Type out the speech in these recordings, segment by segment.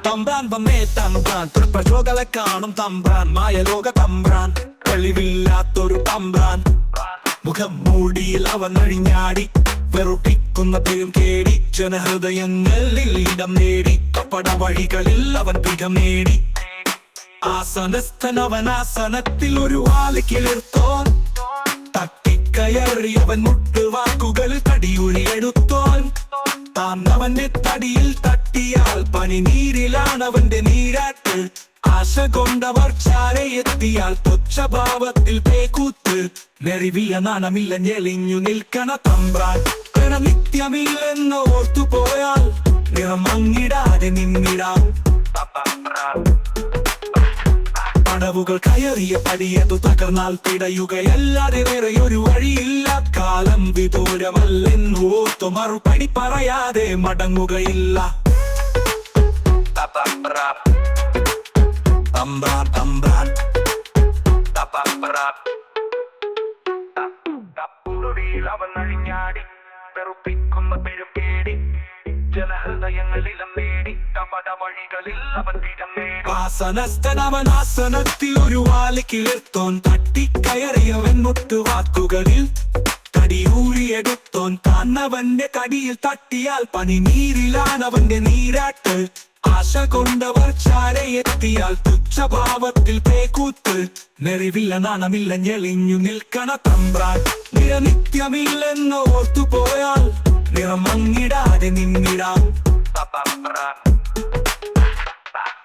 തമ്പ്രാൻ വന്നേ തമ്പ്രാൻ തൃപ്പശോകളെ കാണും തമ്പ്രാൻ മായലോക തമ്പ്രാൻ വെളിവില്ലാത്തൊരു തമ്പ്രാൻ മുഖം മൂടിയിൽ അവൻ അഴിഞ്ഞാടി വെറുപ്പിക്കുന്ന പേരും കേടി ജനഹൃദയങ്ങളിൽ ഇടം നേടി കപട വഴികളിൽ അവൻ പീഠം നേടി ആസനസ്ഥനവൻ ആസനത്തിൽ ഒരു വാല് കിളിർത്തോൻ തട്ടിക്കയറിയവൻ മുട്ടുവാക്കുകൾ തടിയുഴിയെടുത്തോൻ താൻ അവന്റെ തടിയിൽ തട്ടിയാൽ പനിനീരിലാണവന്റെ നീരാട്ട് ആശ കൊണ്ടവർ ചാരയെത്തിയാൽ തുച്ഛഭാവത്തിൽ പേക്കൂത്ത് നെറിവിയ നാണമില്ല ഞെളിഞ്ഞു നിൽക്കണ തമ്പ്രാൻ നിത്യമില്ലെന്ന് ഓർത്തുപോയാൽ നിറം മങ്ങിടാതെ നിന്നിടാം പടവുകൾ കയറിയ പടിയതു തകർന്നാൽ പിടയുകയല്ലാതെ വേറെ ഒരു വഴിയില്ല കാലം വിദൂരമല്ലെന്നു ഓർത്തു മറുപടി പറയാതെ മടങ്ങുകയില്ല തമ്പ്രാൻ തമ്പ്രാൻ അവൻ അഴിഞ്ഞാടി വെറുപ്പിക്കുന്ന പെരുക്കേടി ജനഹൃദയങ്ങളിലും നേടി കപട വഴികളിൽ അവൻ പീഠം നേടി ആസനസ്ഥനവൻ ആസനത്തിൽ ഒരു വാല് കിളിർത്തോൻ തട്ടിക്കയറിയവൻ മുട്ടുവാക്കുകളിൽ തടിയൂഴിയെടുത്തോൻ താന്നവന്റെ കടിയിൽ തട്ടിയാൽ പനിനീരിലാണവന്റെ നീരാട്ട് ആശ കൊണ്ടവർ ചാരയെത്തിയാൽ തുച്ഛഭാവത്തിൽ പേക്കൂത്ത് നെറിവില്ല നാണമില്ല ഞെളിഞ്ഞു നിൽക്കണ തമ്പ്രാൻ നിരനിത്യമില്ലെന്ന് ഓർത്തുപോയാൽ നിറം മങ്ങിടാതെ നിന്നിടാം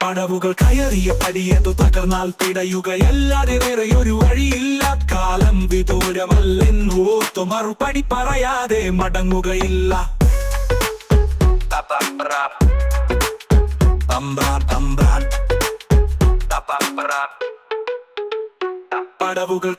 പടവുകൾ കയറിയ പടിയതു തകർന്നാൽ പിടയുകയല്ലാതെ വേറെ ഒരു വഴിയില്ല കാലം വിദൂരമല്ലെന്നു ഓർത്തു മറുപടി പറയാതെ മടങ്ങുകയില്ല തമ്പ്രാൻ തമ്പ്രാൻ പടവുകൾ